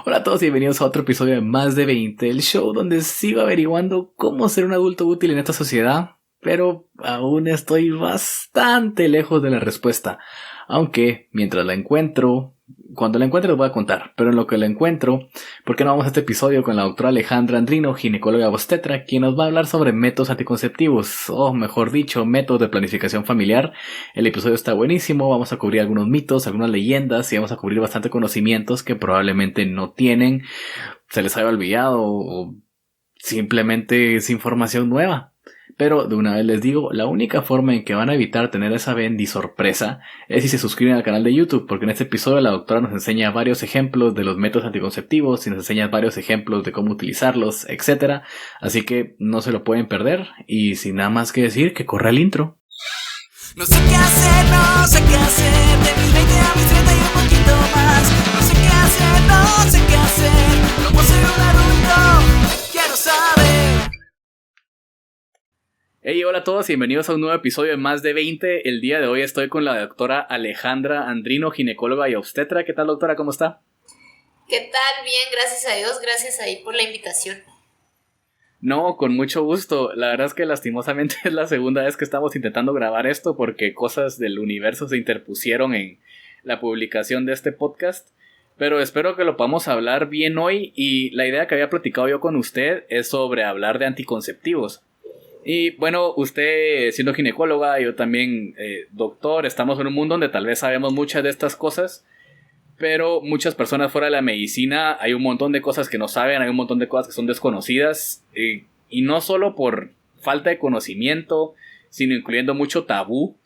Hola a todos y bienvenidos a otro episodio de Más de 20, el show donde sigo averiguando cómo ser un adulto útil en esta sociedad, pero aún estoy bastante lejos de la respuesta. Aunque, mientras la encuentro, cuando la encuentre les voy a contar, pero en lo que la encuentro, ¿por qué no vamos a este episodio con la doctora Alejandra Andrino, ginecóloga obstetra, quien nos va a hablar sobre métodos anticonceptivos, o mejor dicho, métodos de planificación familiar? El episodio está buenísimo, vamos a cubrir algunos mitos, algunas leyendas y vamos a cubrir bastante conocimientos que probablemente no tienen, se les haya olvidado o simplemente es información nueva. Pero de una vez les digo, la única forma en que van a evitar tener esa sorpresa es si se suscriben al canal de YouTube, porque en este episodio la doctora nos enseña varios ejemplos de los métodos anticonceptivos y nos enseña varios ejemplos de cómo utilizarlos, etc. Así que no se lo pueden perder y sin nada más que decir, que corra el intro. No sé qué hacer, no sé qué hacer. De mis 20 a mis 30 y un poquito más. No sé qué hacer, no sé qué hacer. Cómo ser un adulto, quiero saber. Hey, hola a todos y bienvenidos a un nuevo episodio de Más de 20. El día de hoy estoy con la doctora Alejandra Andrino, ginecóloga y obstetra. ¿Qué tal, doctora? ¿Cómo está? ¿Qué tal? Bien, gracias a Dios. Gracias ahí por la invitación. No, con mucho gusto. La verdad es que lastimosamente es la segunda vez que estamos intentando grabar esto porque cosas del universo se interpusieron en la publicación de este podcast. Pero espero que lo podamos hablar bien hoy y la idea que había platicado yo con usted es sobre hablar de anticonceptivos. Y bueno, usted siendo ginecóloga, yo también doctor, estamos en un mundo donde tal vez sabemos muchas de estas cosas, pero muchas personas fuera de la medicina hay un montón de cosas que no saben, hay un montón de cosas que son desconocidas, y no solo por falta de conocimiento, sino incluyendo mucho tabú,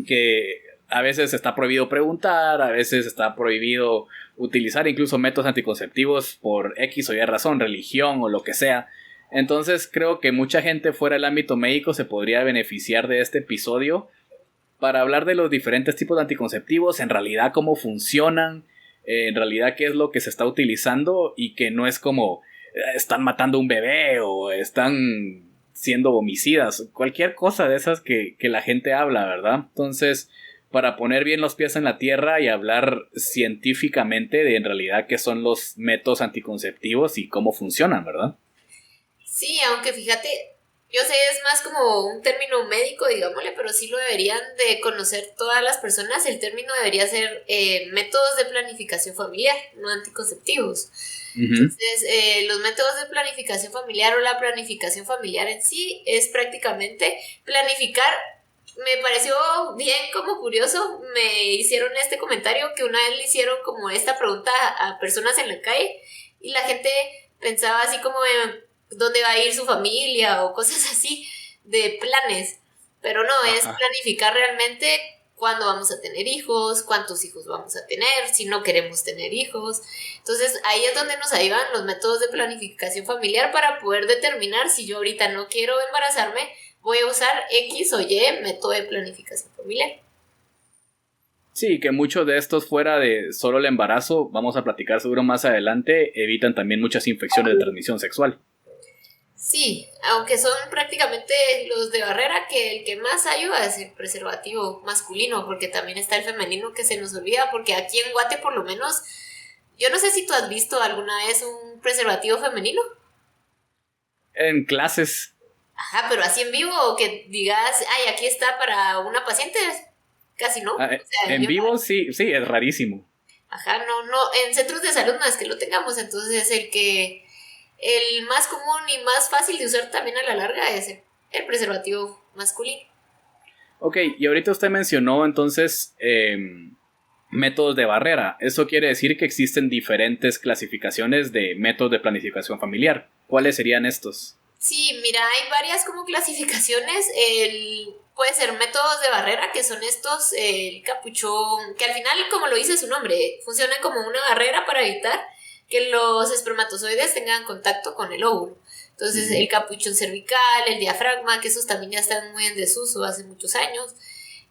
que a veces está prohibido preguntar, a veces está prohibido utilizar incluso métodos anticonceptivos por X o Y razón, religión o lo que sea. Entonces creo que mucha gente fuera del ámbito médico se podría beneficiar de este episodio para hablar de los diferentes tipos de anticonceptivos, en realidad cómo funcionan, en realidad qué es lo que se está utilizando y que no es como están matando un bebé o están siendo homicidas, cualquier cosa de esas que la gente habla, ¿verdad? Entonces, para poner bien los pies en la tierra y hablar científicamente de en realidad qué son los métodos anticonceptivos y cómo funcionan, ¿verdad? Sí, aunque fíjate, yo sé es más como un término médico, digámosle, pero sí lo deberían de conocer todas las personas. El término debería ser métodos de planificación familiar, no anticonceptivos. Entonces, los métodos de planificación familiar o la planificación familiar en sí es prácticamente planificar. Me pareció bien como curioso, me hicieron este comentario que una vez le hicieron como esta pregunta a personas en la calle y la gente pensaba así como dónde va a ir su familia o cosas así de planes, pero no, es planificar realmente cuándo vamos a tener hijos, cuántos hijos vamos a tener, si no queremos tener hijos. Entonces ahí es donde nos ayudan los métodos de planificación familiar para poder determinar si yo ahorita no quiero embarazarme, voy a usar X o Y método de planificación familiar. Sí, que muchos de estos fuera de solo el embarazo, vamos a platicar seguro más adelante, evitan también muchas infecciones de transmisión sexual. Sí, aunque son prácticamente los de barrera, que el que más ayuda es el preservativo masculino, porque también está el femenino que se nos olvida, porque aquí en Guate por lo menos, yo no sé si tú has visto alguna vez un preservativo femenino. En clases. Ajá, pero así en vivo, o que digas, ay, aquí está para una paciente, casi no. O sea, en vivo sí, es rarísimo. Ajá, no, en centros de salud no es que lo tengamos, entonces el más común y más fácil de usar también a la larga es el preservativo masculino. Ok, y ahorita usted mencionó entonces métodos de barrera. Eso quiere decir que existen diferentes clasificaciones de métodos de planificación familiar. ¿Cuáles serían estos? Sí, mira, hay varias como clasificaciones. Puede ser métodos de barrera, que son estos, el capuchón, que al final, como lo dice su nombre, funcionan como una barrera para evitar que los espermatozoides tengan contacto con el óvulo. Entonces, el capuchón cervical, el diafragma, que esos también ya están muy en desuso hace muchos años,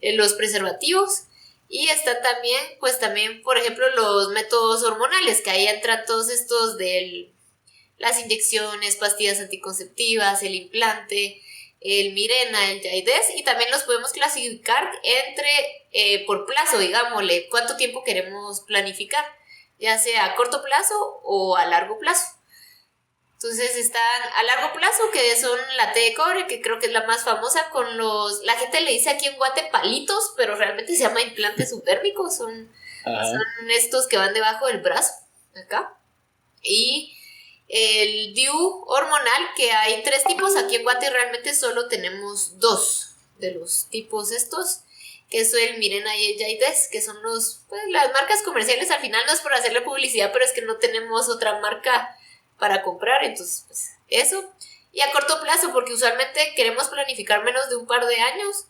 los preservativos, y está también, pues también, por ejemplo, los métodos hormonales, que ahí entran todos estos las inyecciones, pastillas anticonceptivas, el implante, el Mirena, el Jaides, y también los podemos clasificar por plazo, digámosle, cuánto tiempo queremos planificar. ya sea a corto plazo o a largo plazo. Entonces están a largo plazo, que son la T de cobre, que creo que es la más famosa, con la gente le dice aquí en Guate palitos, pero realmente se llama implante subdérmico, son estos que van debajo del brazo, acá. Y el DIU hormonal, que hay 3 tipos, aquí en Guate realmente solo tenemos 2 de los tipos estos, que es el Mirena y el Jaides, que son las marcas comerciales. Al final no es por hacerle publicidad, pero es que no tenemos otra marca para comprar, entonces pues eso. Y a corto plazo, porque usualmente queremos planificar menos de un par de años,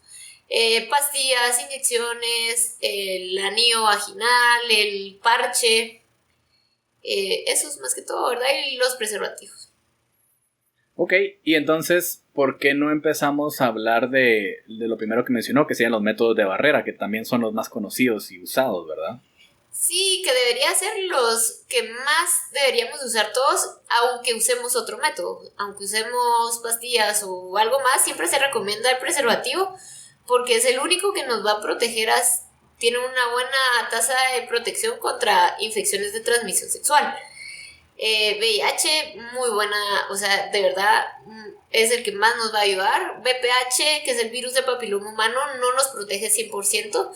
pastillas, inyecciones, el anillo vaginal, el parche, eso es más que todo, ¿verdad? Y los preservativos. Ok, y entonces, ¿por qué no empezamos a hablar de lo primero que mencionó, que serían los métodos de barrera, que también son los más conocidos y usados, ¿verdad? Sí, que debería ser los que más deberíamos usar todos, aunque usemos otro método. Aunque usemos pastillas o algo más, siempre se recomienda el preservativo, porque es el único que nos va a proteger, tiene una buena tasa de protección contra infecciones de transmisión sexual. VIH, muy buena, o sea, de verdad es el que más nos va a ayudar. VPH, que es el virus del papiloma humano, no nos protege 100%,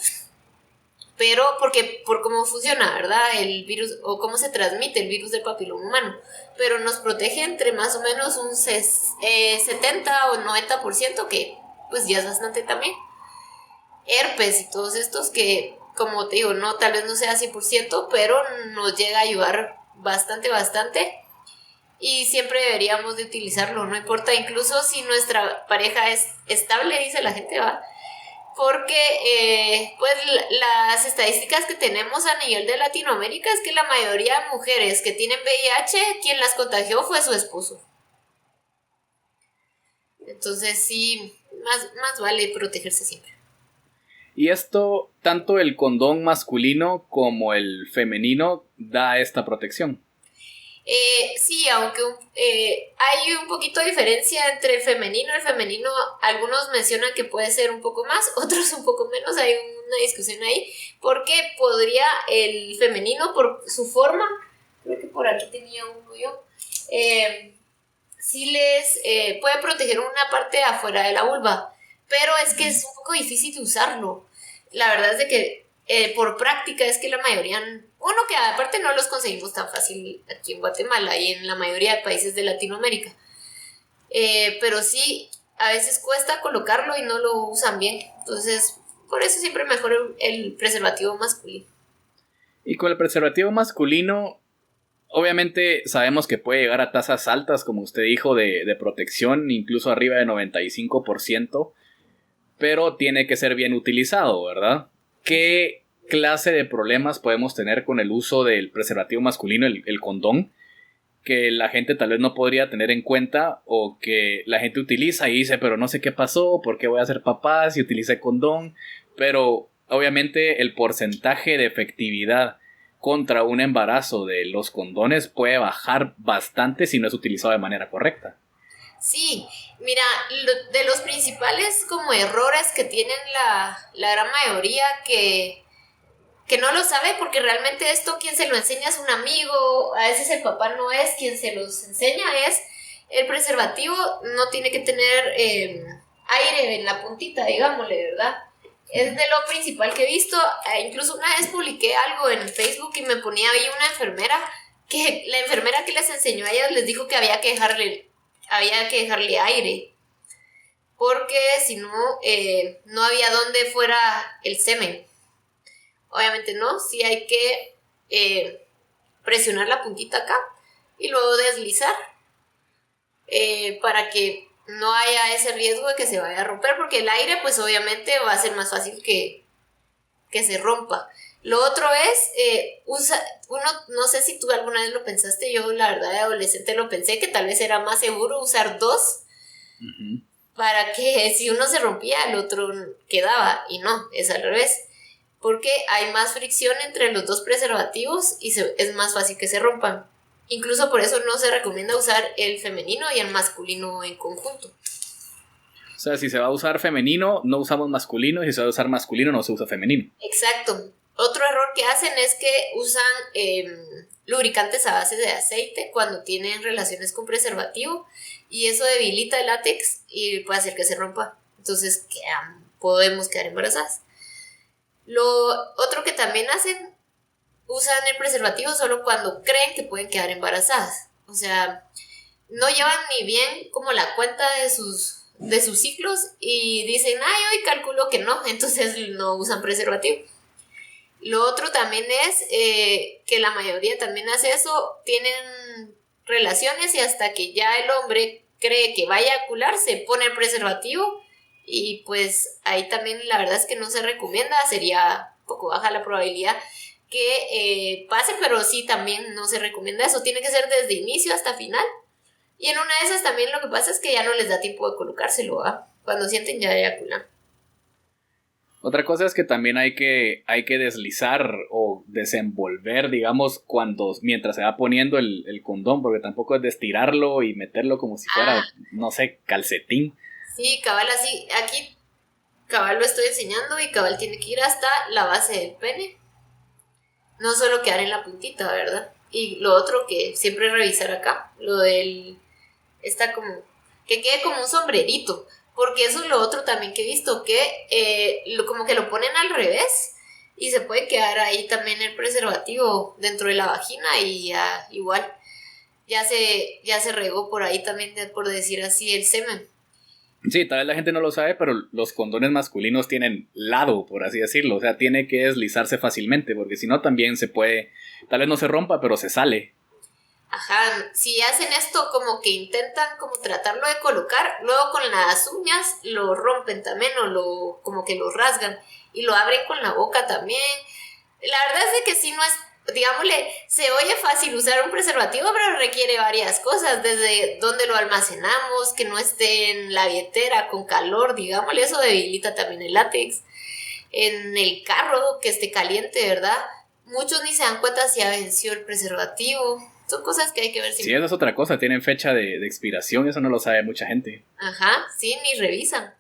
pero porque por cómo funciona, ¿verdad? El virus, o cómo se transmite el virus del papiloma humano, pero nos protege entre más o menos un 70 o 90%, que pues ya es bastante también. Herpes y todos estos que, como te digo, no, tal vez no sea 100%, pero nos llega a ayudar bastante. Y siempre deberíamos de utilizarlo, no importa, incluso si nuestra pareja es estable, dice la gente, va, porque pues las estadísticas que tenemos a nivel de Latinoamérica es que la mayoría de mujeres que tienen VIH, quien las contagió fue su esposo. Entonces sí, más vale protegerse siempre. Y esto, tanto el condón masculino como el femenino da esta protección. Sí, aunque hay un poquito de diferencia entre el femenino. El femenino, algunos mencionan que puede ser un poco más, otros un poco menos. Hay una discusión ahí, porque podría el femenino, por su forma, creo que por aquí tenía uno yo, sí les puede proteger una parte de afuera de la vulva, pero es que es un poco difícil de usarlo. La verdad es de que por práctica es que la mayoría, uno que aparte no los conseguimos tan fácil aquí en Guatemala y en la mayoría de países de Latinoamérica, pero sí, a veces cuesta colocarlo y no lo usan bien, entonces por eso siempre mejor el preservativo masculino. Y con el preservativo masculino, obviamente sabemos que puede llegar a tasas altas, como usted dijo, de protección, incluso arriba de 95%, pero tiene que ser bien utilizado, ¿verdad? ¿Qué clase de problemas podemos tener con el uso del preservativo masculino, el condón, que la gente tal vez no podría tener en cuenta, o que la gente utiliza y dice, pero no sé qué pasó, por qué voy a ser papá si utilicé condón? Pero obviamente el porcentaje de efectividad contra un embarazo de los condones puede bajar bastante si no es utilizado de manera correcta. Sí, mira, de los principales como errores que tienen la gran mayoría que no lo sabe, porque realmente esto quien se lo enseña es un amigo, a veces el papá no es quien se los enseña, es el preservativo no tiene que tener aire en la puntita, digámosle, ¿verdad? Es de lo principal que he visto. Incluso una vez publiqué algo en Facebook y me ponía ahí una enfermera, que la enfermera que les enseñó a ellas les dijo que había que dejarle aire, porque si no, no había dónde fuera el semen. Obviamente no, sí hay que presionar la puntita acá y luego deslizar para que no haya ese riesgo de que se vaya a romper, porque el aire pues obviamente va a ser más fácil que se rompa. Lo otro es, no sé si tú alguna vez lo pensaste, yo la verdad de adolescente lo pensé, que tal vez era más seguro usar 2, para que si uno se rompía el otro quedaba, y no, es al revés, porque hay más fricción entre los 2 preservativos y es más fácil que se rompan. Incluso por eso no se recomienda usar el femenino y el masculino en conjunto. O sea, si se va a usar femenino, no usamos masculino, y si se va a usar masculino, no se usa femenino. Exacto. Otro error que hacen es que usan lubricantes a base de aceite cuando tienen relaciones con preservativo y eso debilita el látex y puede hacer que se rompa. Entonces podemos quedar embarazadas. Lo otro que también hacen, usan el preservativo solo cuando creen que pueden quedar embarazadas. O sea, no llevan ni bien como la cuenta de sus ciclos y dicen, hoy calculo que no, entonces no usan preservativo. Lo otro también es que la mayoría también hace eso, tienen relaciones y hasta que ya el hombre cree que va a eyacular, se pone el preservativo y pues ahí también la verdad es que no se recomienda, sería un poco baja la probabilidad que pase, pero sí también no se recomienda eso, tiene que ser desde inicio hasta final. Y en una de esas también lo que pasa es que ya no les da tiempo de colocárselo, cuando sienten ya eyaculan. Otra cosa es que también hay que deslizar o desenvolver, digamos, mientras se va poniendo el condón, porque tampoco es de estirarlo y meterlo como si fuera, no sé, calcetín. Sí, cabal, así, aquí cabal lo estoy enseñando y cabal tiene que ir hasta la base del pene. No solo quedar en la puntita, ¿verdad? Y lo otro que siempre revisar acá, lo del, que quede como un sombrerito. Porque eso es lo otro también que he visto, que como que lo ponen al revés y se puede quedar ahí también el preservativo dentro de la vagina y igual ya se regó por ahí también, por decir así, el semen. Sí, tal vez la gente no lo sabe, pero los condones masculinos tienen lado, por así decirlo. O sea, tiene que deslizarse fácilmente, porque si no también se puede, tal vez no se rompa, pero se sale. Ajá, si hacen esto como que intentan como tratarlo de colocar, luego con las uñas lo rompen también o como que lo rasgan y lo abren con la boca también. La verdad es de que sí no es, digámosle, se oye fácil usar un preservativo, pero requiere varias cosas, desde dónde lo almacenamos, que no esté en la billetera con calor, digámosle, eso debilita también el látex. En el carro, que esté caliente, ¿verdad? Muchos ni se dan cuenta si ya venció el preservativo. Son cosas que hay que ver. Sí, eso es otra cosa, tienen fecha de expiración, eso no lo sabe mucha gente. Ajá, sí, ni revisan.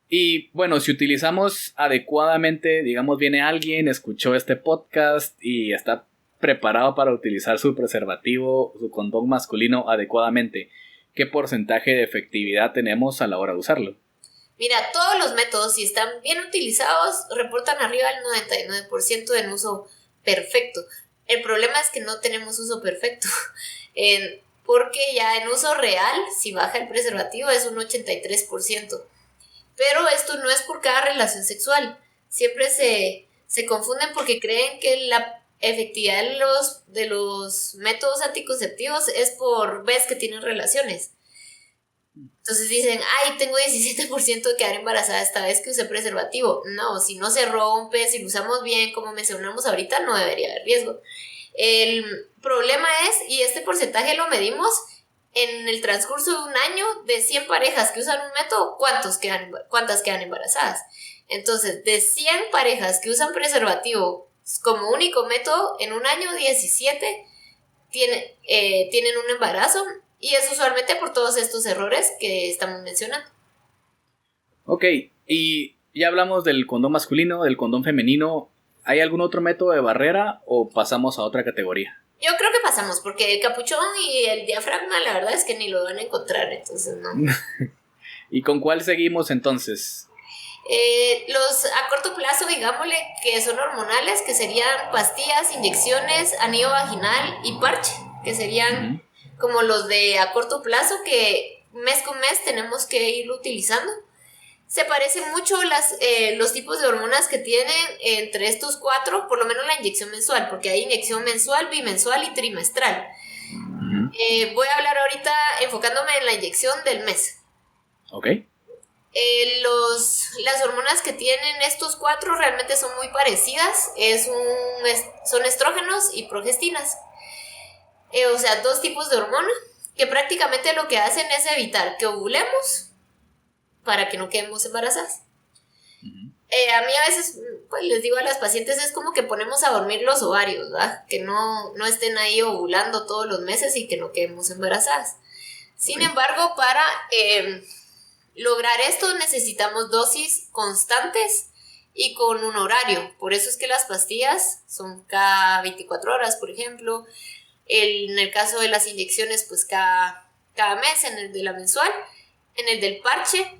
Y bueno, si utilizamos adecuadamente, digamos, viene alguien, escuchó este podcast y está preparado para utilizar su preservativo, su condón masculino adecuadamente, ¿qué porcentaje de efectividad tenemos a la hora de usarlo? Mira, todos los métodos, si están bien utilizados, reportan arriba del 99% en uso perfecto. El problema es que no tenemos uso perfecto, porque ya en uso real, si baja el preservativo, es un 83%. Pero esto no es por cada relación sexual. Siempre se confunden porque creen que la efectividad de los métodos anticonceptivos es por vez que tienen relaciones. Entonces dicen, tengo 17% de quedar embarazada esta vez que usé preservativo. No, si no se rompe, si lo usamos bien, como mencionamos ahorita, no debería haber riesgo. El problema es, y este porcentaje lo medimos en el transcurso de un año, de 100 parejas que usan un método, ¿cuántas quedan embarazadas? Entonces, de 100 parejas que usan preservativo como único método, en un año 17 tienen un embarazo. Y es usualmente por todos estos errores que estamos mencionando. Ok, y ya hablamos del condón masculino, del condón femenino. ¿Hay algún otro método de barrera o pasamos a otra categoría? Yo creo que pasamos, porque el capuchón y el diafragma, la verdad es que ni lo van a encontrar, entonces no. ¿Y con cuál seguimos entonces? Los a corto plazo, digámosle, que son hormonales, que serían pastillas, inyecciones, anillo vaginal y parche, que serían como los de a corto plazo, que mes con mes tenemos que ir utilizando. Se parecen mucho los tipos de hormonas que tienen entre estos cuatro, por lo menos la inyección mensual, porque hay inyección mensual, bimensual y trimestral. Voy a hablar ahorita enfocándome en la inyección del mes. Ok. Las hormonas que tienen estos cuatro realmente son muy parecidas, son estrógenos y progestinas. O sea, dos tipos de hormona que prácticamente lo que hacen es evitar que ovulemos para que no quedemos embarazadas. A mí a veces pues, les digo a las pacientes, es como que ponemos a dormir los ovarios, ¿verdad? Que no estén ahí ovulando todos los meses y que no quedemos embarazadas. Sin embargo, para lograr esto necesitamos dosis constantes y con un horario. Por eso es que las pastillas son cada 24 horas, por ejemplo. En el caso de las inyecciones, pues cada mes, en el de la mensual. En el del parche,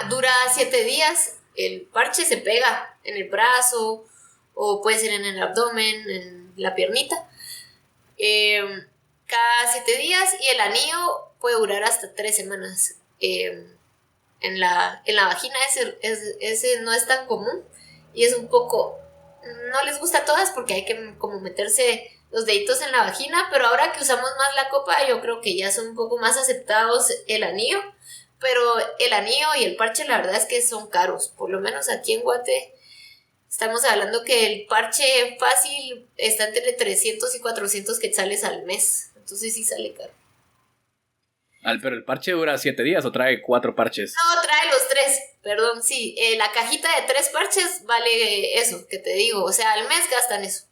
dura 7 días. El parche se pega en el brazo o puede ser en el abdomen, en la piernita. Cada 7 días, y el anillo puede durar hasta 3 semanas. En la vagina ese no es tan común y es un poco, no les gusta a todas porque hay que como meterse los deditos en la vagina, pero ahora que usamos más la copa yo creo que ya son un poco más aceptados el anillo, pero el anillo y el parche la verdad es que son caros, por lo menos aquí en Guate estamos hablando que el parche fácil está entre 300 y 400 quetzales al mes, entonces sí sale caro. Pero el parche dura 7 días o trae 4 parches. No, trae los 3, perdón, sí. La cajita de 3 parches vale eso, que te digo. O sea, al mes gastan eso.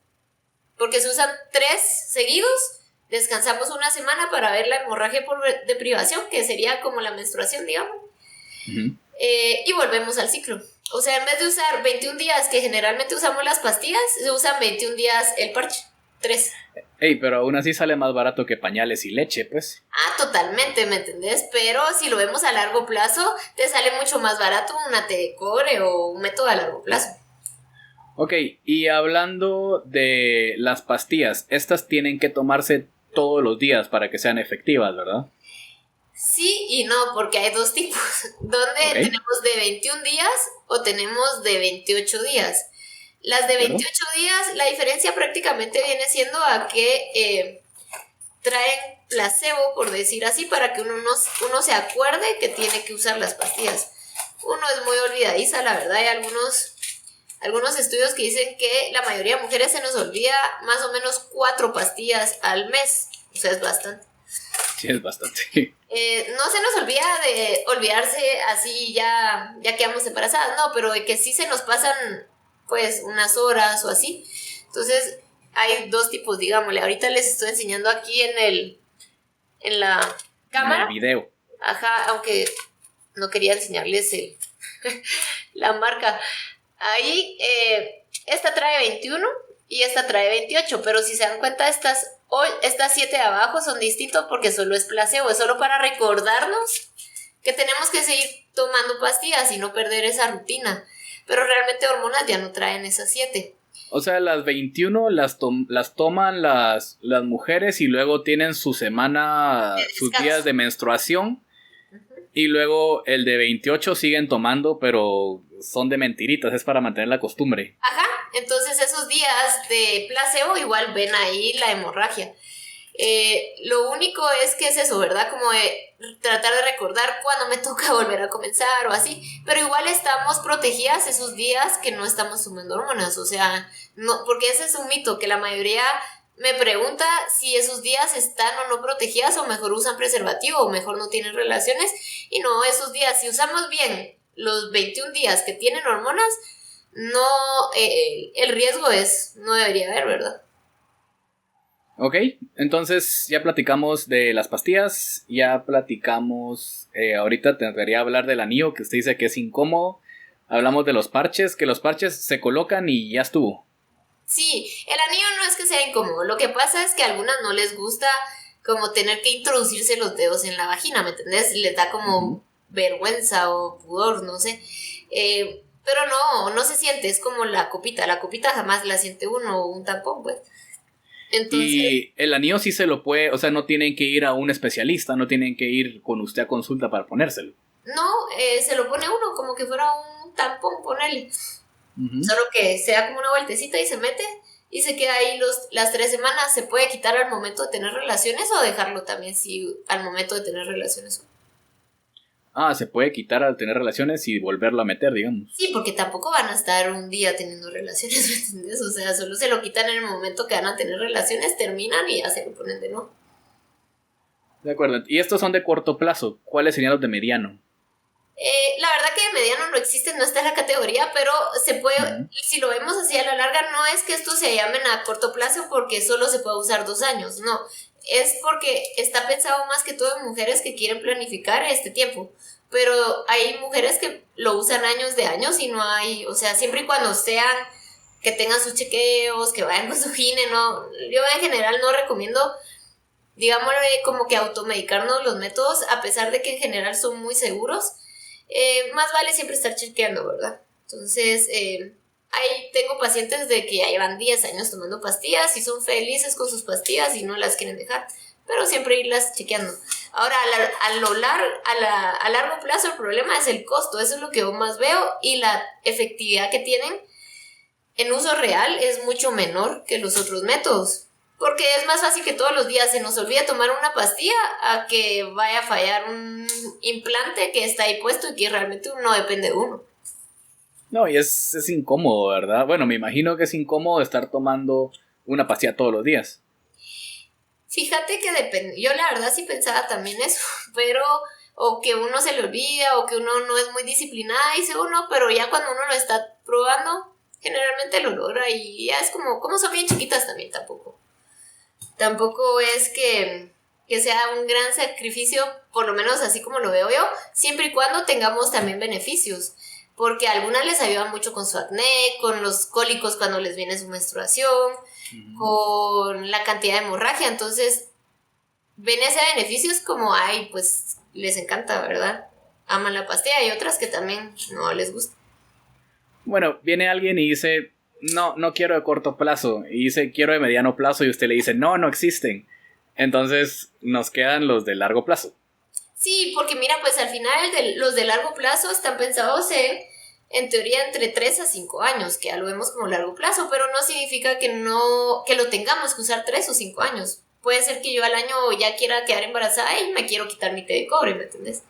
Porque se usan 3 seguidos, descansamos una semana para ver la hemorragia por deprivación, que sería como la menstruación, digamos. Uh-huh. Y volvemos al ciclo. O sea, en vez de usar 21 días, que generalmente usamos las pastillas, se usan 21 días el parche. 3. Pero aún así sale más barato que pañales y leche, pues. Totalmente, ¿me entendés? Pero si lo vemos a largo plazo, te sale mucho más barato una T-Core o un método a largo plazo. Ok, y hablando de las pastillas, estas tienen que tomarse todos los días para que sean efectivas, ¿verdad? Sí y no, porque hay 2 tipos, donde tenemos de 21 días o tenemos de 28 días. Las de 28 días, la diferencia prácticamente viene siendo a que traen placebo, por decir así, para que uno se acuerde que tiene que usar las pastillas. Uno es muy olvidadiza, la verdad. Hay algunos estudios que dicen que la mayoría de mujeres se nos olvida más o menos 4 pastillas al mes. O sea, es bastante. Sí, es bastante. No se nos olvida de olvidarse así ya quedamos embarazadas, no, pero de que sí se nos pasan pues unas horas o así. Entonces hay 2 tipos, digámosle. Ahorita les estoy enseñando aquí en la cámara. En el video. Ajá, aunque no quería enseñarles la marca. Ahí, esta trae 21 y esta trae 28, pero si se dan cuenta, estas 7 de abajo son distintos porque solo es placebo, es solo para recordarnos que tenemos que seguir tomando pastillas y no perder esa rutina. Pero realmente hormonas ya no traen esas 7. O sea, las 21 las toman las mujeres y luego tienen su semana, sus días de menstruación. Uh-huh. Y luego el de 28 siguen tomando, pero son de mentiritas, es para mantener la costumbre. Ajá, entonces esos días de placebo igual ven ahí la hemorragia. Lo único es que es eso, ¿verdad? Como de tratar de recordar cuándo me toca volver a comenzar o así, pero igual estamos protegidas esos días que no estamos tomando hormonas, o sea, no, porque ese es un mito, que la mayoría me pregunta si esos días están o no protegidas o mejor usan preservativo o mejor no tienen relaciones, y no, esos días, si usamos bien los 21 días que tienen hormonas, no, el riesgo no debería haber, ¿verdad? Ok, entonces ya platicamos de las pastillas, ya platicamos, ahorita te quería hablar del anillo, que usted dice que es incómodo, hablamos de los parches, que los parches se colocan y ya estuvo. Sí, el anillo no es que sea incómodo, lo que pasa es que a algunas no les gusta como tener que introducirse los dedos en la vagina, ¿me entendés? Les da como vergüenza o pudor, no sé, pero no se siente, es como la copita jamás la siente uno, o un tampón, pues. Entonces, y el anillo sí se lo puede, o sea, no tienen que ir a un especialista, no tienen que ir con usted a consulta para ponérselo. No, se lo pone uno como que fuera un tampón, ponele. Uh-huh. Solo que se da como una vueltecita y se mete y se queda ahí las 3 semanas. Se puede quitar al momento de tener relaciones o dejarlo también si al momento de tener relaciones. Se puede quitar al tener relaciones y volverlo a meter, digamos. Sí, porque tampoco van a estar un día teniendo relaciones, ¿me entiendes? O sea, solo se lo quitan en el momento que van a tener relaciones, terminan y ya se lo ponen de nuevo. De acuerdo. Y estos son de corto plazo. ¿Cuáles serían los de mediano? La verdad que de mediano no existe, no está en la categoría, pero se puede, Ujú. si lo vemos así a la larga, no es que estos se llamen a corto plazo porque solo se puede usar 2 años, no. Es porque está pensado más que todo en mujeres que quieren planificar este tiempo. Pero hay mujeres que lo usan años de años y no hay, o sea, siempre y cuando sean, que tengan sus chequeos, que vayan con su gine, no. Yo en general no recomiendo, digámoslo, como que automedicarnos los métodos, a pesar de que en general son muy seguros. Más vale siempre estar chequeando, ¿verdad? Entonces, ahí tengo pacientes de que ya llevan 10 años tomando pastillas y son felices con sus pastillas y no las quieren dejar, pero siempre irlas chequeando. Ahora, a largo plazo el problema es el costo, eso es lo que yo más veo, y la efectividad que tienen en uso real es mucho menor que los otros métodos. Porque es más fácil que todos los días se nos olvide tomar una pastilla a que vaya a fallar un implante que está ahí puesto y que realmente no depende de uno. No, y es incómodo, ¿verdad? Bueno, me imagino que es incómodo estar tomando una pastilla todos los días. Fíjate que depende, yo la verdad sí pensaba también eso, pero o que uno se le olvida o que uno no es muy disciplinada, dice uno, pero ya cuando uno lo está probando, generalmente lo logra y ya es como son bien chiquitas también tampoco es que sea un gran sacrificio, por lo menos así como lo veo yo, siempre y cuando tengamos también beneficios, porque a algunas les ayudan mucho con su acné, con los cólicos cuando les viene su menstruación, con la cantidad de hemorragia, entonces ven ese beneficio, es como, ay, pues les encanta, ¿verdad? Aman la pastilla, y otras que también no les gusta. Bueno, viene alguien y dice, no, no quiero de corto plazo, y dice, quiero de mediano plazo, y usted le dice, no, no existen. Entonces nos quedan los de largo plazo. Sí, porque mira, pues al final los de largo plazo están pensados en teoría entre 3 a 5 años, que ya lo vemos como largo plazo, pero no significa que lo tengamos que usar 3 o 5 años. Puede ser que yo al año ya quiera quedar embarazada y me quiero quitar mi té de cobre, ¿me entiendes?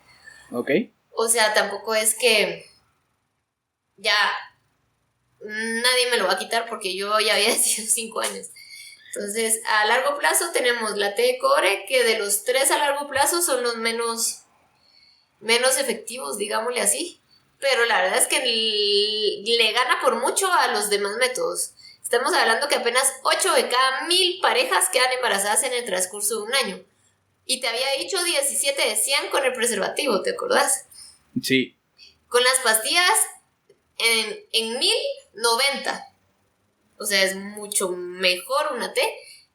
¿Ok? O sea, tampoco es que ya nadie me lo va a quitar porque yo ya había decidido 5 años. Entonces, a largo plazo tenemos la té de cobre, que de los 3 a largo plazo son los menos efectivos, digámosle así. Pero la verdad es que le gana por mucho a los demás métodos. Estamos hablando que apenas 8 de cada 1000 parejas quedan embarazadas en el transcurso de un año. Y te había dicho 17 de 100 con el preservativo, ¿te acordás? Sí. Con las pastillas, en 1000, 90. O sea, es mucho mejor una T.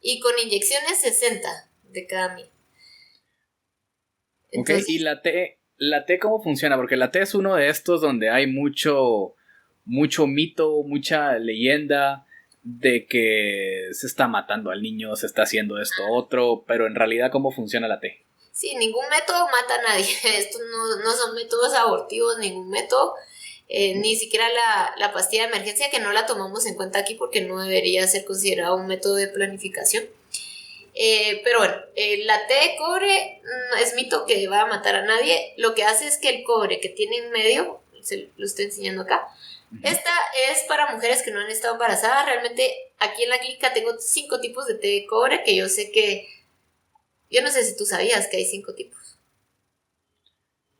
Y con inyecciones, 60 de cada 1000. Entonces, ok, ¿y la T cómo funciona? Porque la T es uno de estos donde hay mucho mito, mucha leyenda de que se está matando al niño, se está haciendo esto otro, pero en realidad ¿cómo funciona la T? Sí, ningún método mata a nadie. Estos no son métodos abortivos, ningún método. Ni siquiera la pastilla de emergencia, que no la tomamos en cuenta aquí porque no debería ser considerado un método de planificación. Pero bueno, la T de cobre es mito que va a matar a nadie. Lo que hace es que el cobre que tiene en medio, se lo estoy enseñando acá, esta es para mujeres que no han estado embarazadas. Realmente aquí en la clínica tengo 5 tipos de té de cobre, que yo sé que, yo no sé si tú sabías que hay 5 tipos.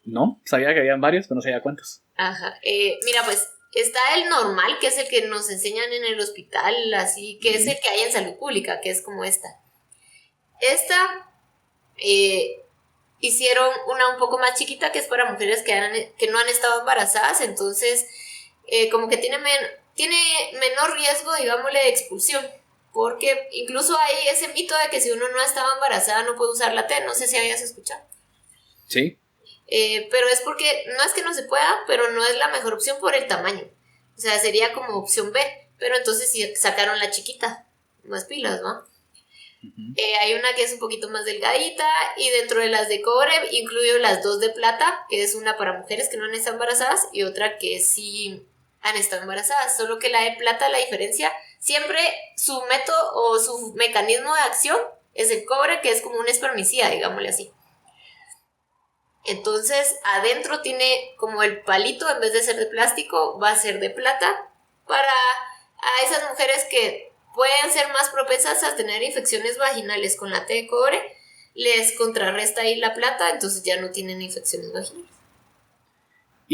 No, sabía que habían varios, pero no sabía cuántos. Ajá, mira, pues está el normal, que es el que nos enseñan en el hospital, así, que es el que hay en salud pública, que es como esta. Esta hicieron una un poco más chiquita, que es para mujeres que no han estado embarazadas, entonces como que tiene menor riesgo, digámosle, de expulsión, porque incluso hay ese mito de que si uno no ha estado embarazada no puede usar la T, no sé si habías escuchado. Sí. Pero es porque, no es que no se pueda, pero no es la mejor opción por el tamaño. O sea, sería como opción B, pero entonces sí sacaron la chiquita, más pilas, ¿no? Hay una que es un poquito más delgadita, y dentro de las de cobre incluyo las 2 de plata, que es una para mujeres que no han estado embarazadas y otra que sí han estado embarazadas, solo que la de plata, la diferencia, siempre su método o su mecanismo de acción es el cobre, que es como un espermicida, digámosle así. Entonces adentro tiene como el palito, en vez de ser de plástico va a ser de plata, para a esas mujeres que pueden ser más propensas a tener infecciones vaginales. Con la T de cobre les contrarresta ahí la plata, entonces ya no tienen infecciones vaginales.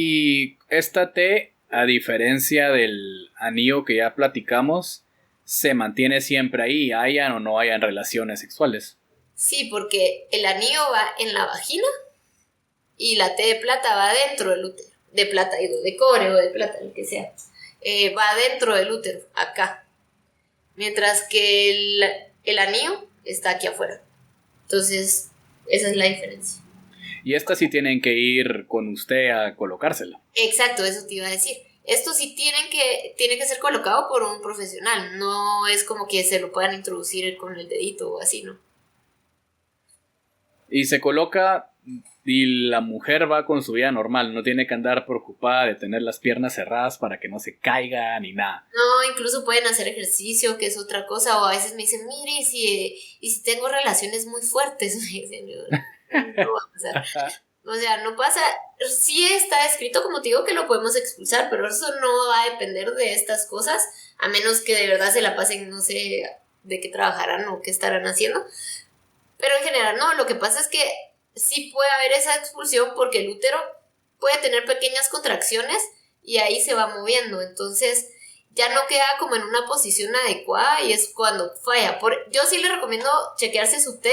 Y esta T, a diferencia del anillo que ya platicamos, se mantiene siempre ahí, hayan o no hayan relaciones sexuales. Sí, porque el anillo va en la vagina y la T de plata va dentro del útero. De plata, digo, de cobre o de plata, el que sea. Va dentro del útero, acá. Mientras que el anillo está aquí afuera. Entonces, esa es la diferencia. Y estas sí tienen que ir con usted a colocársela. Exacto, eso te iba a decir. Esto sí tiene que ser colocado por un profesional. No es como que se lo puedan introducir con el dedito o así, ¿no? Y se coloca y la mujer va con su vida normal. No tiene que andar preocupada de tener las piernas cerradas para que no se caiga ni nada. No, incluso pueden hacer ejercicio, que es otra cosa. O a veces me dicen, mire, y si tengo relaciones muy fuertes, me dicen, no va a pasar. O sea, no pasa, sí está escrito, como te digo, que lo podemos expulsar, pero eso no va a depender de estas cosas, a menos que de verdad se la pasen, no sé de qué trabajarán o qué estarán haciendo. Pero en general no, lo que pasa es que sí puede haber esa expulsión porque el útero puede tener pequeñas contracciones y ahí se va moviendo, entonces ya no queda como en una posición adecuada y es cuando falla. Yo sí le recomiendo chequearse su T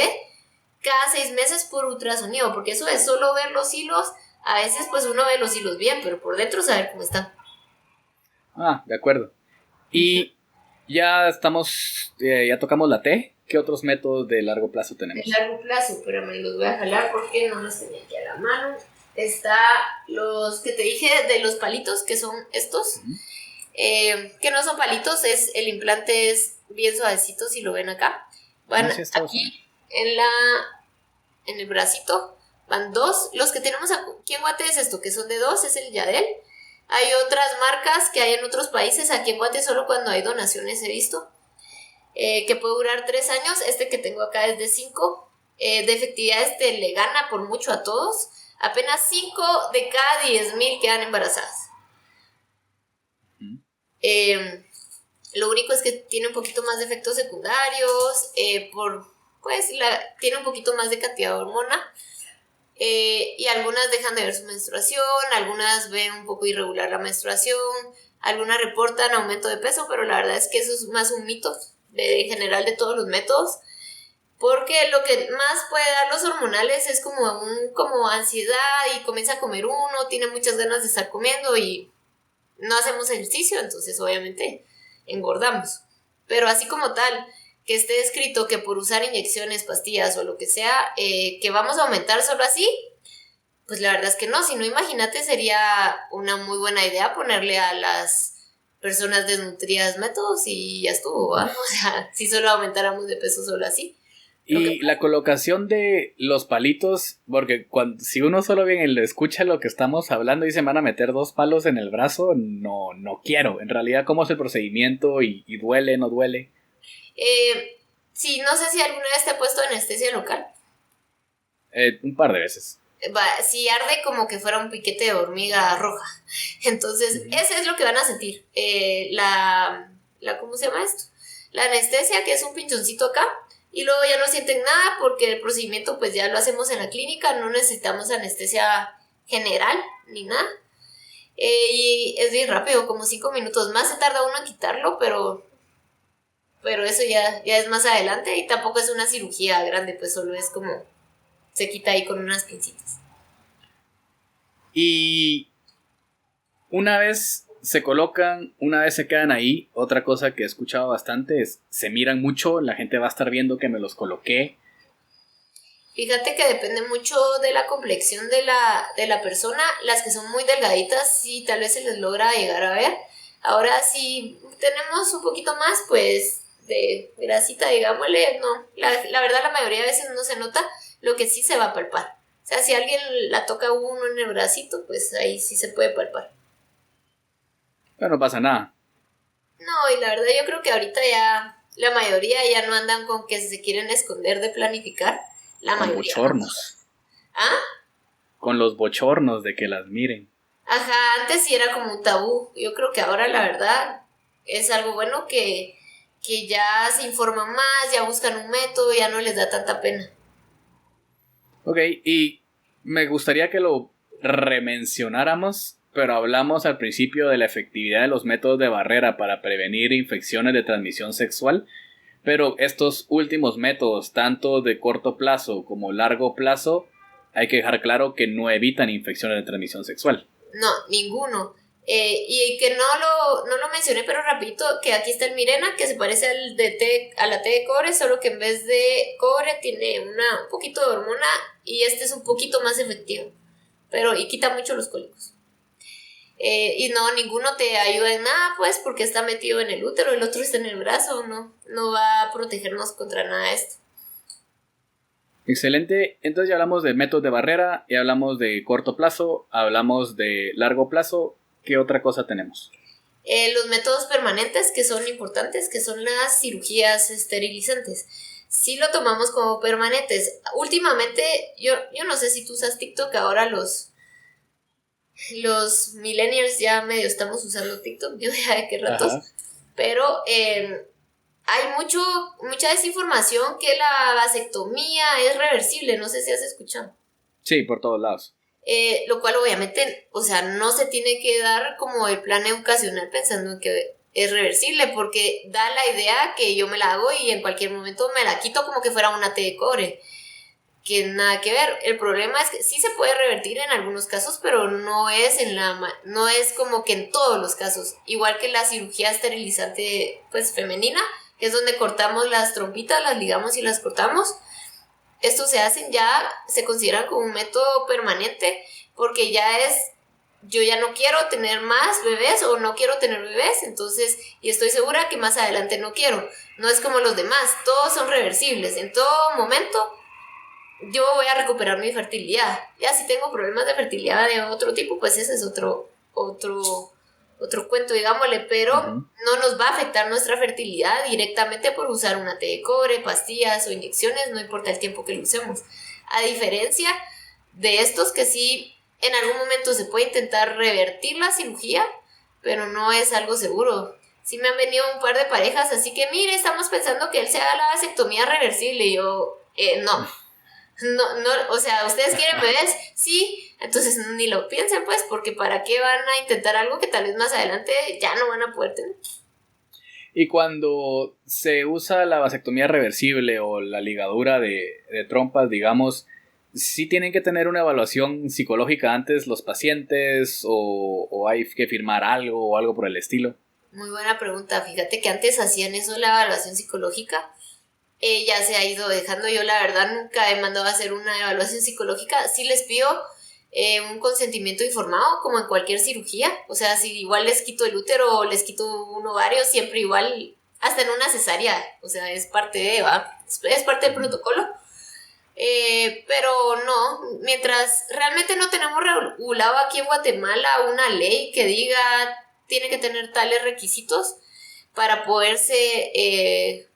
cada 6 meses por ultrasonido, porque eso es solo ver los hilos. A veces pues uno ve los hilos bien, pero por dentro saber cómo están. Ah, de acuerdo. Y ya estamos, ya tocamos la T. ¿Qué otros métodos de largo plazo tenemos? De largo plazo, pero me los voy a jalar porque no los tenía aquí a la mano. Está los que te dije de los palitos, que son estos. Que no son palitos, el implante es bien suavecito, si lo ven acá. Van aquí en el bracito, van 2. Los que tenemos aquí en Guate es esto, que son de 2, es el Yadel. Hay otras marcas que hay en otros países, aquí en Guate solo cuando hay donaciones he visto, que puede durar 3 años. Este que tengo acá es de 5. De efectividad le gana por mucho a todos. Apenas 5 de cada 10,000 quedan embarazadas. Lo único es que tiene un poquito más de efectos secundarios, tiene un poquito más de cantidad de hormona, y algunas dejan de ver su menstruación, algunas ven un poco irregular la menstruación, algunas reportan aumento de peso, pero la verdad es que eso es más un mito en general de todos los métodos, porque lo que más puede dar los hormonales es como ansiedad y comienza a comer uno, tiene muchas ganas de estar comiendo y no hacemos ejercicio, entonces obviamente engordamos. Pero así como tal, que esté escrito que por usar inyecciones, pastillas o lo que sea, que vamos a aumentar solo así, pues la verdad es que no. Si no, imagínate, sería una muy buena idea ponerle a las personas desnutridas métodos y ya estuvo, ¿va? O sea, si solo aumentáramos de peso solo así. Y la colocación de los palitos, porque si uno solo bien le escucha lo que estamos hablando y se van a meter 2 palos en el brazo, no quiero. En realidad, ¿cómo es el procedimiento? ¿Y duele, no duele? Sí, no sé si alguna vez te ha puesto anestesia local. Un par de veces. Si arde como que fuera un piquete de hormiga roja. Entonces, ese es lo que van a sentir. ¿Cómo se llama esto? La anestesia, que es un pinchoncito acá. Y luego ya no sienten nada porque el procedimiento pues ya lo hacemos en la clínica, no necesitamos anestesia general ni nada. Y es bien rápido, como 5 minutos más se tarda uno en quitarlo, pero eso ya es más adelante y tampoco es una cirugía grande, pues solo es como se quita ahí con unas pincitas. Y una vez se colocan, una vez se quedan ahí, otra cosa que he escuchado bastante es, se miran mucho, la gente va a estar viendo que me los coloqué. Fíjate que depende mucho de la complexión de la persona. Las que son muy delgaditas, sí, tal vez se les logra llegar a ver. Ahora, si tenemos un poquito más, pues, de grasita, digámosle, no. La verdad, la mayoría de veces no se nota, lo que sí se va a palpar. O sea, si alguien la toca uno en el bracito, pues ahí sí se puede palpar. Pero no pasa nada. No, y la verdad yo creo que ahorita ya la mayoría ya no andan con que se quieren esconder de planificar. La con mayoría. Bochornos. ¿Ah? Con los bochornos de que las miren. Ajá, antes sí era como un tabú. Yo creo que ahora la verdad es algo bueno que ya se informan más, ya buscan un método, ya no les da tanta pena. Ok, y me gustaría que lo remencionáramos, pero hablamos al principio de la efectividad de los métodos de barrera para prevenir infecciones de transmisión sexual, pero estos últimos métodos, tanto de corto plazo como largo plazo, hay que dejar claro que no evitan infecciones de transmisión sexual. No, ninguno. Y que no lo mencioné, pero rapidito, que aquí está el Mirena, que se parece a la té de cobre, solo que en vez de cobre tiene un poquito de hormona y este es un poquito más efectivo, y quita mucho los cólicos. Y no, ninguno te ayuda en nada, pues, porque está metido en el útero, el otro está en el brazo, no va a protegernos contra nada de esto. Excelente, entonces ya hablamos de métodos de barrera, ya hablamos de corto plazo, hablamos de largo plazo. ¿Qué otra cosa tenemos? Los métodos permanentes, que son importantes, que son las cirugías esterilizantes. Sí lo tomamos como permanentes. Últimamente, yo no sé si tú usas TikTok, ahora los millennials ya medio estamos usando TikTok, yo ya de qué ratos. Ajá. Pero hay mucha desinformación que la vasectomía es reversible, no sé si has escuchado. Sí, por todos lados. Lo cual obviamente, o sea, no se tiene que dar como el plan educacional pensando en que es reversible, porque da la idea que yo me la hago y en cualquier momento me la quito como que fuera una té de cobre, que nada que ver. El problema es que sí se puede revertir en algunos casos, pero no es como que en todos los casos, igual que la cirugía esterilizante pues femenina, que es donde cortamos las trompitas, las ligamos y las cortamos. Estos se consideran como un método permanente porque yo ya no quiero tener más bebés o no quiero tener bebés, entonces, y estoy segura que más adelante no quiero. No es como los demás, todos son reversibles, en todo momento yo voy a recuperar mi fertilidad. Ya si tengo problemas de fertilidad de otro tipo, pues ese es otro cuento, digámosle, pero no nos va a afectar nuestra fertilidad directamente por usar una té de cobre, pastillas o inyecciones, no importa el tiempo que lo usemos. A diferencia de estos que sí, en algún momento se puede intentar revertir la cirugía, pero no es algo seguro. Sí me han venido un par de parejas, así que mire, estamos pensando que él se haga la vasectomía reversible, y yo, no, o sea, ¿ustedes quieren bebés? Sí, entonces ni lo piensen, pues, porque ¿para qué van a intentar algo que tal vez más adelante ya no van a poder tener? Y cuando se usa la vasectomía reversible o la ligadura de trompas, digamos, ¿sí tienen que tener una evaluación psicológica antes los pacientes o hay que firmar algo o algo por el estilo? Muy buena pregunta. Fíjate que antes hacían eso, la evaluación psicológica. Ya se ha ido dejando. Yo la verdad nunca he mandado a hacer una evaluación psicológica. Sí les pido un consentimiento informado, como en cualquier cirugía. O sea, si igual les quito el útero o les quito un ovario, siempre igual, hasta en una cesárea. O sea, es parte del protocolo. Pero no, mientras realmente no tenemos regulado aquí en Guatemala una ley que diga tiene que tener tales requisitos para poderse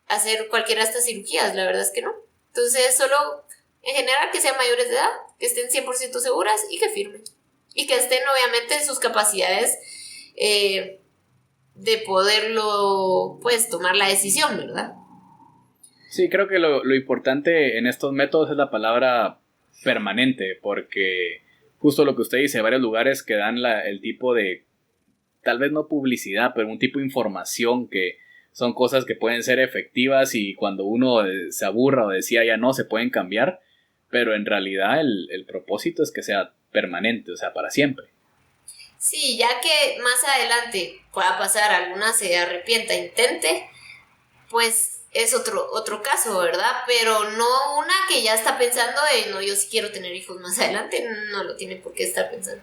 hacer cualquiera de estas cirugías, la verdad es que no. Entonces, solo en general que sean mayores de edad, que estén 100% seguras y que firmen. Y que estén obviamente en sus capacidades de poderlo, pues, tomar la decisión, ¿verdad? Sí, creo que lo importante en estos métodos es la palabra permanente, porque justo lo que usted dice, varios lugares que dan el tipo de, tal vez no publicidad, pero un tipo de información que son cosas que pueden ser efectivas y cuando uno se aburra o decía ya no, se pueden cambiar, pero en realidad el propósito es que sea permanente, o sea, para siempre. Sí, ya que más adelante pueda pasar, alguna se arrepienta, intente, pues es otro caso, ¿verdad? Pero no una que ya está pensando no, yo sí quiero tener hijos más adelante, no lo tiene por qué estar pensando.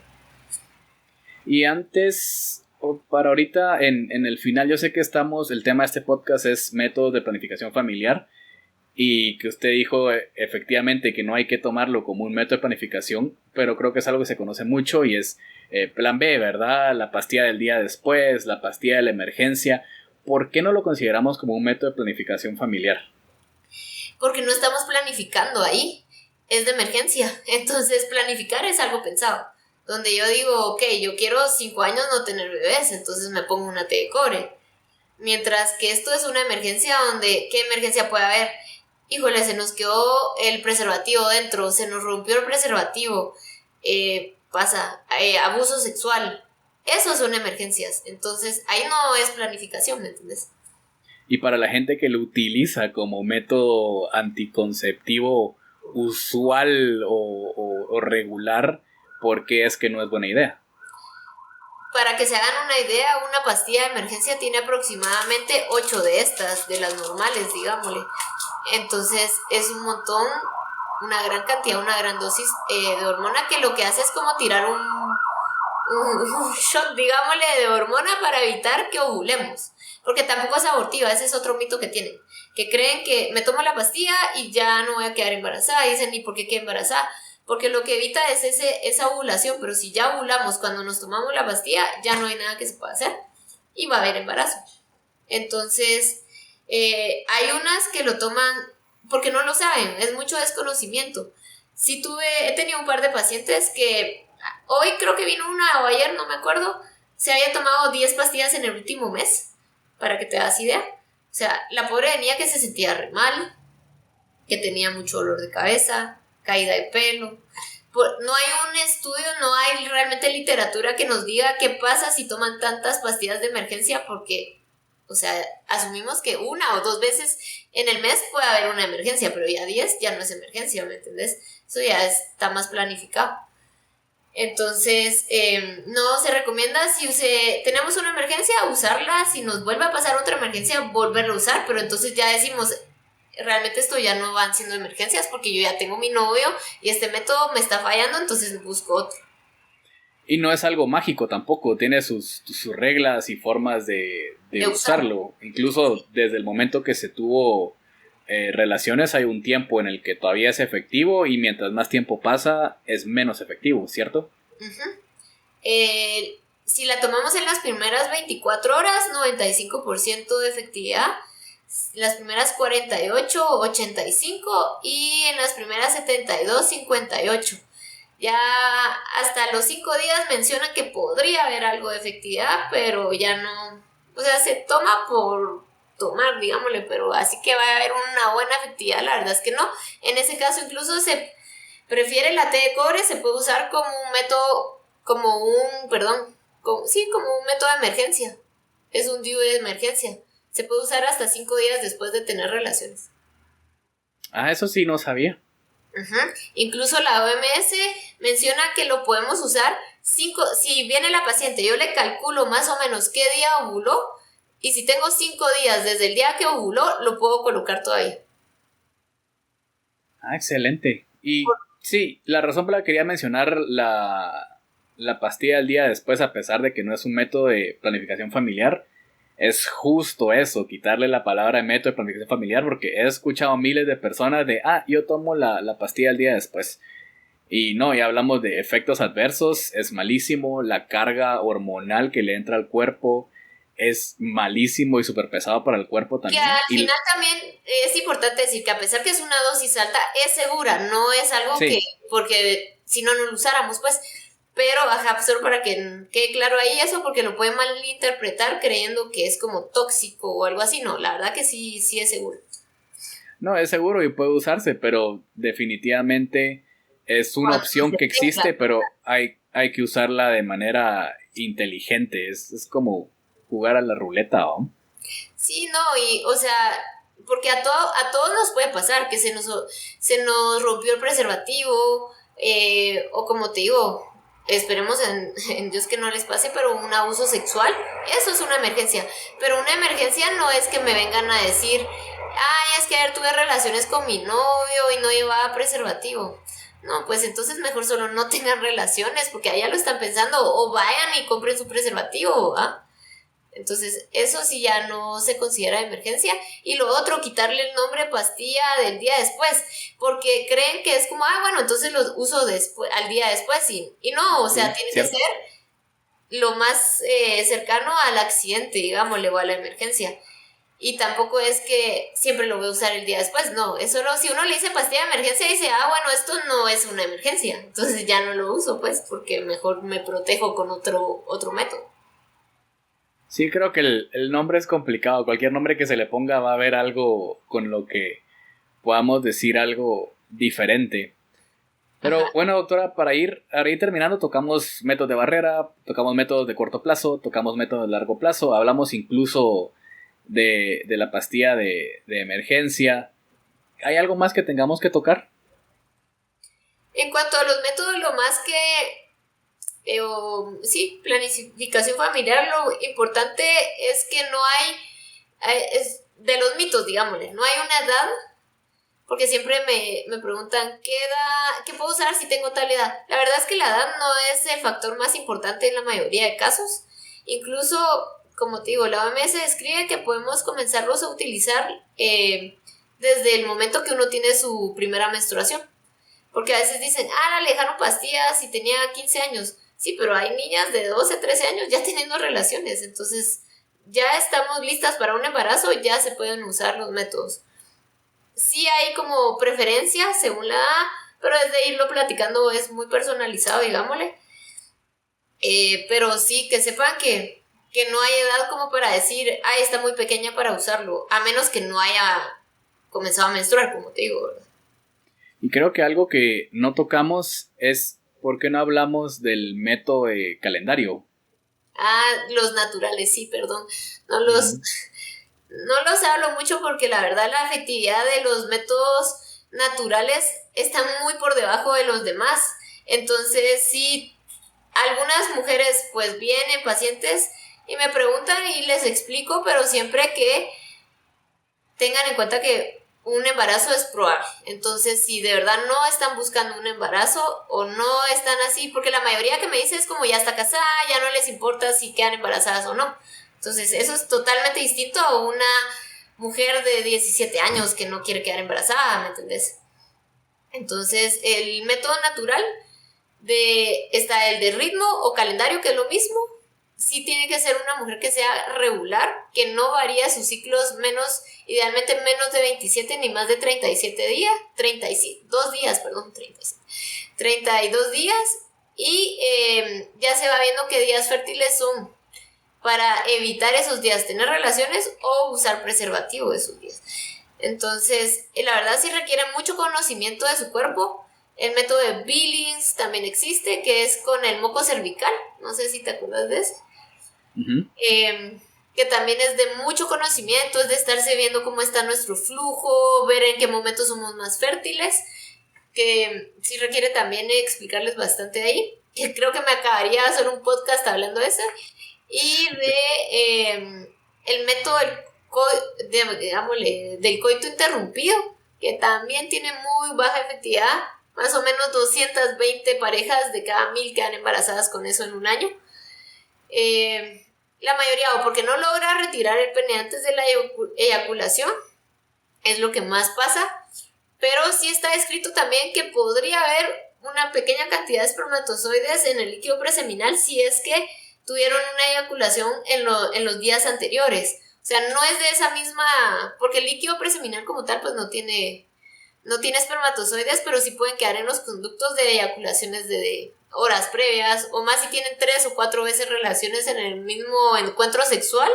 Y antes, para ahorita, en el final, yo sé que el tema de este podcast es métodos de planificación familiar y que usted dijo efectivamente que no hay que tomarlo como un método de planificación, pero creo que es algo que se conoce mucho y es plan B, ¿verdad? La pastilla del día después, la pastilla de la emergencia. ¿Por qué no lo consideramos como un método de planificación familiar? Porque no estamos planificando ahí, es de emergencia, entonces planificar es algo pensado. Donde yo digo, ok, yo quiero 5 años no tener bebés, entonces me pongo una té de cobre. Mientras que esto es una emergencia donde, ¿qué emergencia puede haber? Híjole, se nos quedó el preservativo dentro, se nos rompió el preservativo, pasa abuso sexual. Eso son emergencias. Entonces, ahí no es planificación, ¿me entiendes? Y para la gente que lo utiliza como método anticonceptivo usual o regular, ¿por qué es que no es buena idea? Para que se hagan una idea, una pastilla de emergencia tiene aproximadamente 8 de estas, de las normales, digámosle. Entonces es un montón, una gran cantidad, una gran dosis de hormona que lo que hace es como tirar un shot, digámosle, de hormona para evitar que ovulemos. Porque tampoco es abortiva, ese es otro mito que tienen. Que creen que me tomo la pastilla y ya no voy a quedar embarazada. Y dicen, ¿y por qué quedé embarazada? Porque lo que evita es esa ovulación, pero si ya ovulamos cuando nos tomamos la pastilla, ya no hay nada que se pueda hacer y va a haber embarazo. Entonces, hay unas que lo toman porque no lo saben, es mucho desconocimiento. He tenido un par de pacientes que hoy creo que vino una o ayer, no me acuerdo, se había tomado 10 pastillas en el último mes, para que te das idea. O sea, la pobre venía que se sentía re mal, que tenía mucho dolor de cabeza, caída de pelo. No hay un estudio, no hay realmente literatura que nos diga qué pasa si toman tantas pastillas de emergencia, porque, o sea, asumimos que 1 o 2 veces en el mes puede haber una emergencia, pero ya 10 ya no es emergencia, ¿me entendés? Eso ya está más planificado. Entonces, no se recomienda si tenemos una emergencia, usarla. Si nos vuelve a pasar otra emergencia, volverla a usar, pero entonces ya decimos, realmente esto ya no van siendo emergencias porque yo ya tengo mi novio y este método me está fallando, entonces busco otro. Y no es algo mágico tampoco, tiene sus reglas y formas de usarlo. Incluso desde el momento que se tuvo relaciones hay un tiempo en el que todavía es efectivo y mientras más tiempo pasa es menos efectivo, ¿cierto? Si la tomamos en las primeras 24 horas, 95% de efectividad. Las primeras 48, 85 y en las primeras 72, 58. Ya hasta los 5 días mencionan que podría haber algo de efectividad, pero ya no, o sea, se toma por tomar, digámosle, pero así que va a haber una buena efectividad, la verdad es que no. En ese caso incluso se prefiere la T de cobre, se puede usar como un método, como un método de emergencia. Es un DIU de emergencia. Se puede usar hasta 5 días después de tener relaciones. Ah, eso sí no sabía. Incluso la OMS menciona que lo podemos usar si viene la paciente, yo le calculo más o menos qué día ovuló y si tengo 5 días desde el día que ovuló, lo puedo colocar todavía. Ah, excelente. Y sí, la razón por la que quería mencionar la pastilla del día después, a pesar de que no es un método de planificación familiar, es justo eso, quitarle la palabra de método de planificación familiar, porque he escuchado miles de personas de, yo tomo la pastilla el día después. Y no, ya hablamos de efectos adversos, es malísimo, la carga hormonal que le entra al cuerpo es malísimo y súper pesado para el cuerpo también. Que al final también es importante decir que a pesar que es una dosis alta, es segura, no es algo que, porque si no lo usáramos, pues... Pero, solo para que quede claro ahí eso, porque lo pueden malinterpretar creyendo que es como tóxico o algo así. No, la verdad que sí es seguro. No, es seguro y puede usarse, pero definitivamente es una opción que existe, pero hay que usarla de manera inteligente. Es como jugar a la ruleta, ¿no? Sí, no, y, o sea, porque a todos nos puede pasar que se nos rompió el preservativo, o como te digo... Esperemos en Dios que no les pase, pero un abuso sexual, eso es una emergencia. Pero una emergencia no es que me vengan a decir, es que ayer tuve relaciones con mi novio y no llevaba preservativo. No, pues entonces mejor solo no tengan relaciones, porque allá lo están pensando, o vayan y compren su preservativo, ¿ah? Entonces, eso sí ya no se considera emergencia. Y lo otro, quitarle el nombre pastilla del día después, porque creen que es como, bueno, entonces lo uso al día después, y no, o sea, tiene que ser lo más cercano al accidente, digámosle, o a la emergencia. Y tampoco es que siempre lo voy a usar el día después, no, es solo si uno le dice pastilla de emergencia y dice, bueno, esto no es una emergencia, entonces ya no lo uso, pues, porque mejor me protejo con otro método. Sí, creo que el nombre es complicado. Cualquier nombre que se le ponga va a haber algo con lo que podamos decir algo diferente. Pero Ajá. bueno, doctora, para ir terminando, tocamos métodos de barrera, tocamos métodos de corto plazo, tocamos métodos de largo plazo, hablamos incluso de la pastilla de emergencia. ¿Hay algo más que tengamos que tocar? En cuanto a los métodos, lo más que sí, planificación familiar, lo importante es que no es de los mitos, digámosle, no hay una edad, porque siempre me preguntan, ¿qué puedo usar si tengo tal edad? La verdad es que la edad no es el factor más importante en la mayoría de casos, incluso, como te digo, la OMS describe que podemos comenzarlos a utilizar desde el momento que uno tiene su primera menstruación. Porque a veces dicen, le dejaron pastillas y tenía 15 años. Sí, pero hay niñas de 12, 13 años ya teniendo relaciones. Entonces, ya estamos listas para un embarazo, ya se pueden usar los métodos. Sí hay como preferencia según la edad, pero desde irlo platicando es muy personalizado, digámosle. Pero sí, que sepan que no hay edad como para decir, está muy pequeña para usarlo, a menos que no haya comenzado a menstruar, como te digo, ¿verdad? Y creo que algo que no tocamos es por qué no hablamos del método de calendario. Los naturales, sí, perdón. No los, Ujú. no los hablo mucho porque la verdad la efectividad de los métodos naturales está muy por debajo de los demás. Entonces, sí, algunas mujeres pues vienen pacientes y me preguntan y les explico, pero siempre que tengan en cuenta que un embarazo es probable. Entonces, si de verdad no están buscando un embarazo o no están así, porque la mayoría que me dice es como ya está casada, ya no les importa si quedan embarazadas o no. Entonces, eso es totalmente distinto a una mujer de 17 años que no quiere quedar embarazada, ¿me entendés? Entonces, el método natural está el de ritmo o calendario, que es lo mismo. Sí tiene que ser una mujer que sea regular, que no varíe sus ciclos idealmente menos de 27 ni más de 37 días, 32 días, perdón, 37, 32 días y ya se va viendo qué días fértiles son para evitar esos días tener relaciones o usar preservativo esos días. Entonces, la verdad sí requiere mucho conocimiento de su cuerpo. El método de Billings también existe, que es con el moco cervical. No sé si te acuerdas de ese. Uh-huh. Que también es de mucho conocimiento, es de estarse viendo cómo está nuestro flujo, ver en qué momento somos más fértiles, que sí requiere también explicarles bastante ahí. Que creo que me acabaría de hacer un podcast hablando de eso. Y el método del coito interrumpido, que también tiene muy baja efectividad. Más o menos 220 parejas de cada 1000 quedan embarazadas con eso en un año. La mayoría o porque no logra retirar el pene antes de la eyaculación, es lo que más pasa, pero sí está escrito también que podría haber una pequeña cantidad de espermatozoides en el líquido preseminal si es que tuvieron una eyaculación en los días anteriores. O sea, no es de esa misma, porque el líquido preseminal como tal pues no tiene espermatozoides, pero sí pueden quedar en los conductos de eyaculaciones de horas previas, o más si tienen 3 o 4 veces relaciones en el mismo encuentro sexual.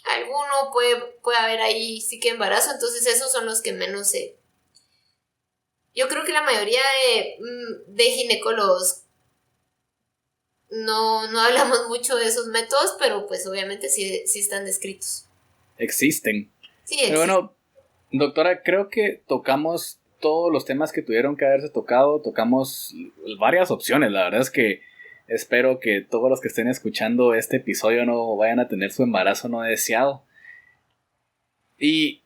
Alguno puede haber ahí sí que embarazo, entonces esos son los que menos se... Yo creo que la mayoría de ginecólogos no hablamos mucho de esos métodos, pero pues obviamente sí están descritos. Existen. Sí, Pero existen. bueno, doctora, creo que tocamos todos los temas que tuvieron que haberse tocado, tocamos varias opciones. La verdad es que espero que todos los que estén escuchando este episodio no vayan a tener su embarazo no deseado. Y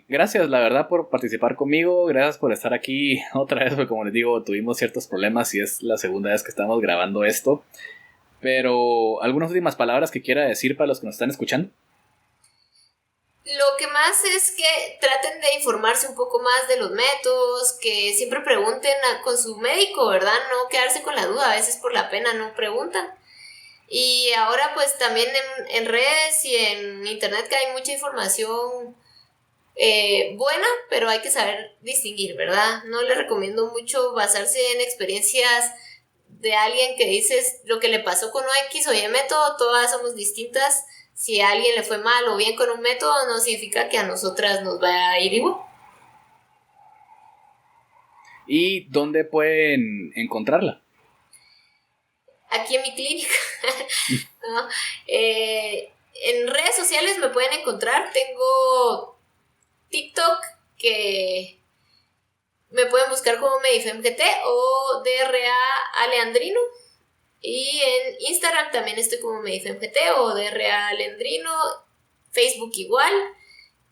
gracias, la verdad, por participar conmigo, gracias por estar aquí otra vez, porque como les digo, tuvimos ciertos problemas y es la segunda vez que estamos grabando esto. Pero, ¿algunas últimas palabras que quiera decir para los que nos están escuchando? Lo que más es que traten de informarse un poco más de los métodos, que siempre pregunten con su médico, ¿verdad? No quedarse con la duda, a veces por la pena no preguntan. Y ahora pues también en redes y en internet que hay mucha información buena, pero hay que saber distinguir, ¿verdad? No les recomiendo mucho basarse en experiencias de alguien que dices lo que le pasó con X o Y método, todas somos distintas. Si a alguien le fue mal o bien con un método, no significa que a nosotras nos va a ir igual. ¿Y dónde pueden encontrarla? Aquí en mi clínica. ¿No? En redes sociales me pueden encontrar. Tengo TikTok, que me pueden buscar como MediFemGT o DRA Aleandrino. Y en Instagram también estoy como MediFemGT o DRA Aleandrino. Facebook igual.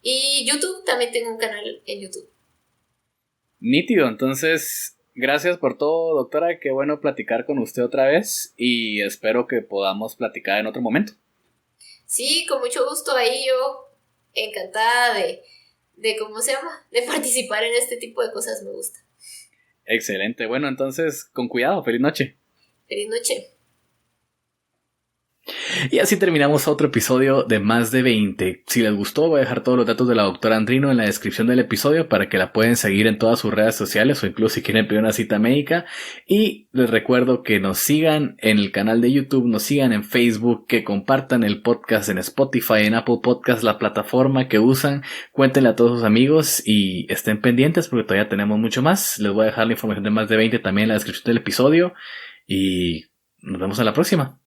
Y YouTube, también tengo un canal en YouTube. Nítido, entonces, gracias por todo, doctora. Qué bueno platicar con usted otra vez y espero que podamos platicar en otro momento. Sí, con mucho gusto. Ahí yo encantada de ¿cómo se llama? De participar en este tipo de cosas, me gusta. Excelente, bueno, entonces, con cuidado, feliz noche. Feliz noche. Y así terminamos otro episodio de Más de 20. Si les gustó, voy a dejar todos los datos de la doctora Andrino en la descripción del episodio para que la pueden seguir en todas sus redes sociales o incluso si quieren pedir una cita médica. Y les recuerdo que nos sigan en el canal de YouTube, nos sigan en Facebook, que compartan el podcast en Spotify, en Apple Podcast, la plataforma que usan. Cuéntenle a todos sus amigos y estén pendientes porque todavía tenemos mucho más. Les voy a dejar la información de Más de 20 también en la descripción del episodio y nos vemos en la próxima.